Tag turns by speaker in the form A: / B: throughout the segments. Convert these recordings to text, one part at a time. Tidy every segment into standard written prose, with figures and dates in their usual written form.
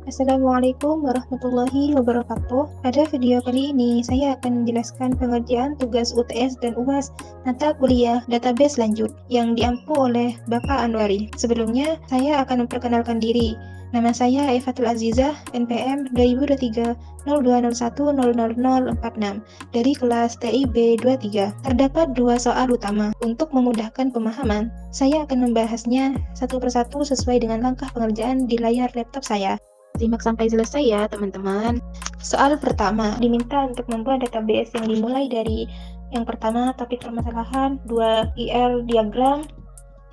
A: Assalamualaikum warahmatullahi wabarakatuh. Pada video kali ini, saya akan menjelaskan pengerjaan tugas UTS dan UAS mata kuliah database lanjut yang diampu oleh Bapak Anwari. Sebelumnya, saya akan memperkenalkan diri. Nama saya Evatul Azizah, NPM 2023 0201000046 dari kelas TIB 23. Terdapat dua soal utama. Untuk memudahkan pemahaman, saya akan membahasnya satu persatu sesuai dengan langkah pengerjaan di layar laptop saya. Simak sampai selesai ya teman-teman. Soal pertama, diminta untuk membuat database yang dimulai dari yang pertama topik permasalahan, 2 IR diagram,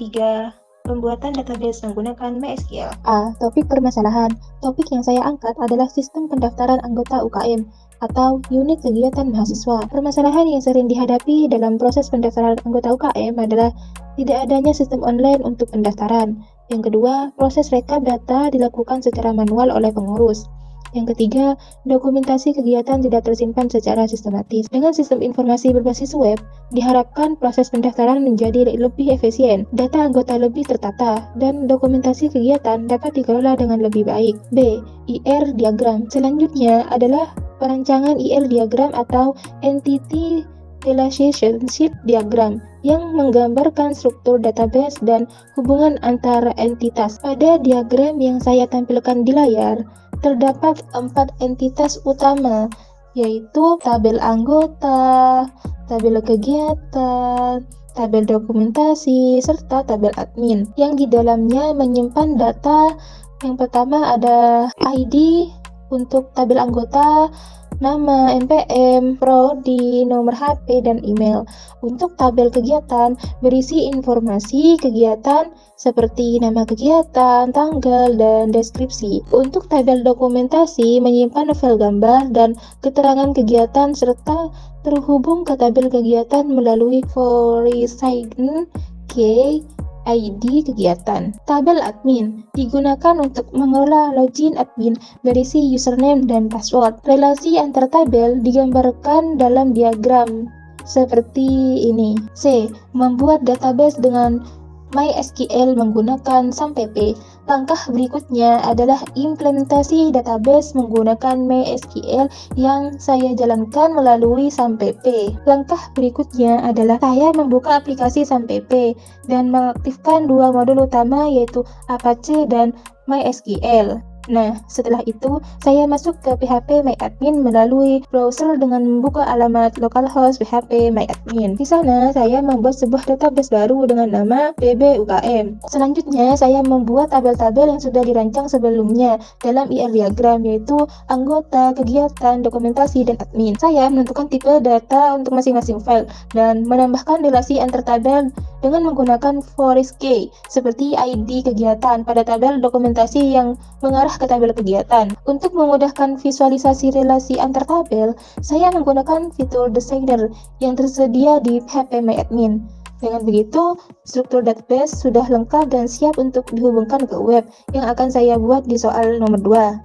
A: 3 pembuatan database menggunakan MySQL. A. Topik permasalahan. Topik yang saya angkat adalah sistem pendaftaran anggota UKM atau unit kegiatan mahasiswa. Permasalahan yang sering dihadapi dalam proses pendaftaran anggota UKM adalah tidak adanya sistem online untuk pendaftaran. Yang kedua, proses rekap data dilakukan secara manual oleh pengurus. Yang ketiga, dokumentasi kegiatan tidak tersimpan secara sistematis. Dengan sistem informasi berbasis web, diharapkan proses pendaftaran menjadi lebih efisien, data anggota lebih tertata, dan dokumentasi kegiatan dapat dikelola dengan lebih baik. B. IR diagram. Selanjutnya adalah perancangan IR diagram atau Entity Relationship Diagram yang menggambarkan struktur database dan hubungan antara entitas. Pada diagram yang saya tampilkan di layar, terdapat 4 entitas utama, yaitu tabel anggota, tabel kegiatan, tabel dokumentasi, serta tabel admin, yang di dalamnya menyimpan data. Yang pertama ada ID untuk tabel anggota, nama, NPM, prodi, nomor HP, dan email. Untuk tabel kegiatan, berisi informasi kegiatan seperti nama kegiatan, tanggal, dan deskripsi. Untuk tabel dokumentasi, menyimpan file gambar dan keterangan kegiatan serta terhubung ke tabel kegiatan melalui Horizon Key ID kegiatan. Tabel admin digunakan untuk mengelola login admin berisi username dan password. Relasi antar tabel digambarkan dalam diagram seperti ini. C. Membuat database dengan MySQL menggunakan SAMPP. Langkah berikutnya adalah implementasi database menggunakan MySQL yang saya jalankan melalui SAMPP. Langkah berikutnya adalah saya membuka aplikasi SAMPP dan mengaktifkan dua modul utama yaitu Apache dan MySQL. Nah, setelah itu, saya masuk ke PHP MyAdmin melalui browser dengan membuka alamat localhost PHP MyAdmin. Di sana, saya membuat sebuah database baru dengan nama DB-UKM. Selanjutnya, saya membuat tabel-tabel yang sudah dirancang sebelumnya dalam IR diagram, yaitu anggota, kegiatan, dokumentasi, dan admin. Saya menentukan tipe data untuk masing-masing file dan menambahkan relasi antar tabel dengan menggunakan Forest-Key seperti ID kegiatan pada tabel dokumentasi yang mengarah ke tabel kegiatan. Untuk memudahkan visualisasi relasi antar tabel, saya menggunakan fitur Designer yang tersedia di PHP MyAdmin. Dengan begitu, struktur database sudah lengkap dan siap untuk dihubungkan ke web yang akan saya buat di soal nomor 2.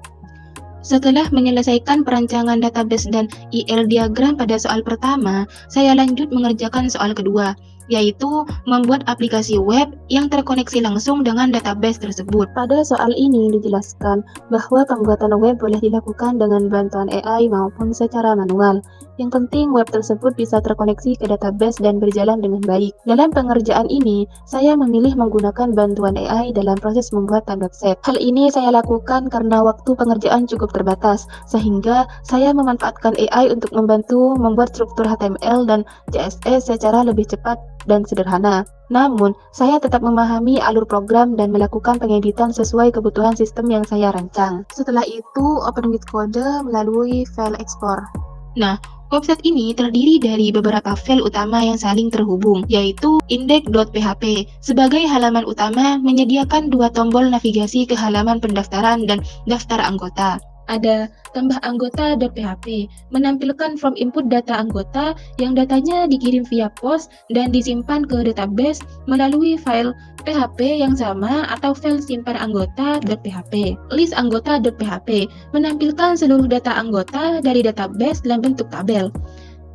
A: Setelah menyelesaikan perancangan database dan IR diagram pada soal pertama, saya lanjut mengerjakan soal kedua, yaitu membuat aplikasi web yang terkoneksi langsung dengan database tersebut. Pada soal ini dijelaskan bahwa pembuatan web boleh dilakukan dengan bantuan AI maupun secara manual. Yang penting web tersebut bisa terkoneksi ke database dan berjalan dengan baik. Dalam pengerjaan ini, saya memilih menggunakan bantuan AI dalam proses membuat website. Hal ini saya lakukan karena waktu pengerjaan cukup terbatas, sehingga saya memanfaatkan AI untuk membantu membuat struktur HTML dan CSS secara lebih cepat dan sederhana. Namun, saya tetap memahami alur program dan melakukan pengeditan sesuai kebutuhan sistem yang saya rancang. Setelah itu, open with code melalui file export. Nah, website ini terdiri dari beberapa file utama yang saling terhubung, yaitu index.php. Sebagai halaman utama, menyediakan dua tombol navigasi ke halaman pendaftaran dan daftar anggota. Ada tambah anggota.php, menampilkan form input data anggota yang datanya dikirim via pos dan disimpan ke database melalui file PHP yang sama atau file simpan anggota.php. List anggota.php, menampilkan seluruh data anggota dari database dalam bentuk tabel.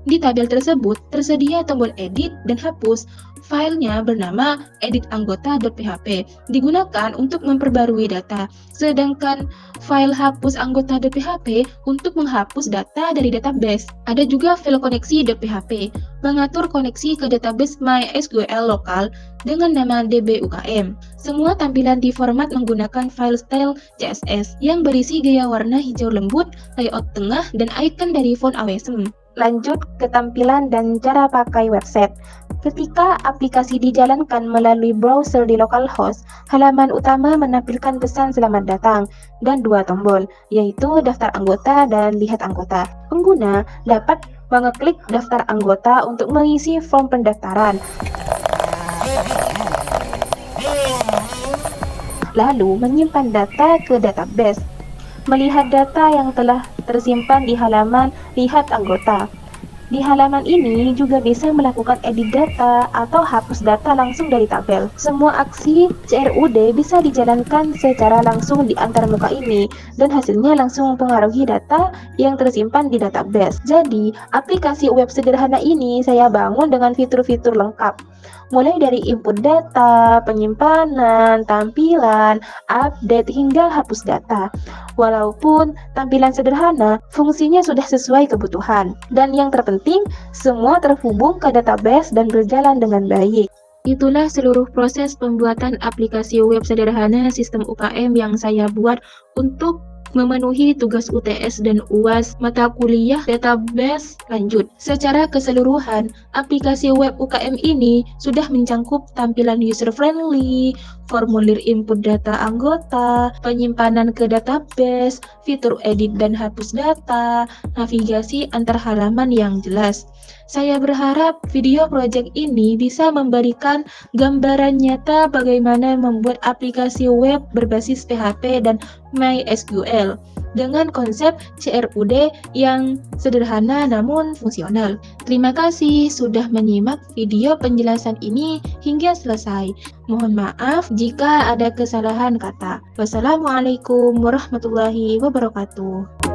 A: Di tabel tersebut tersedia tombol edit dan hapus. Filenya bernama editanggota.php, digunakan untuk memperbarui data, sedangkan file hapus anggota.php untuk menghapus data dari database. Ada juga file koneksi.php, mengatur koneksi ke database MySQL lokal dengan nama dbukm. Semua tampilan di format menggunakan file style CSS yang berisi gaya warna hijau lembut, layout tengah, dan icon dari font AWSM. Lanjut ke tampilan dan cara pakai website. Ketika aplikasi dijalankan melalui browser di localhost, halaman utama menampilkan pesan selamat datang dan dua tombol, yaitu daftar anggota dan lihat anggota. Pengguna dapat mengeklik daftar anggota untuk mengisi form pendaftaran, lalu menyimpan data ke database. Melihat data yang telah tersimpan di halaman lihat anggota. Di halaman ini juga bisa melakukan edit data atau hapus data langsung dari tabel. Semua aksi CRUD bisa dijalankan secara langsung di antarmuka ini dan hasilnya langsung mempengaruhi data yang tersimpan di database. Jadi, aplikasi web sederhana ini saya bangun dengan fitur-fitur lengkap. Mulai dari input data, penyimpanan, tampilan, update, hingga hapus data. Walaupun tampilan sederhana, fungsinya sudah sesuai kebutuhan. Dan yang terpenting, semua terhubung ke database dan berjalan dengan baik. Itulah seluruh proses pembuatan aplikasi web sederhana sistem UKM yang saya buat untuk memenuhi tugas UTS dan UAS mata kuliah database lanjut. Secara keseluruhan, aplikasi web UKM ini sudah mencangkup tampilan user-friendly, formulir input data anggota, penyimpanan ke database, fitur edit dan hapus data, navigasi antar halaman yang jelas. Saya berharap video project ini bisa memberikan gambaran nyata bagaimana membuat aplikasi web berbasis PHP dan MySQL dengan konsep CRUD yang sederhana namun fungsional. Terima kasih sudah menyimak video penjelasan ini hingga selesai. Mohon maaf jika ada kesalahan kata. Wassalamualaikum warahmatullahi wabarakatuh.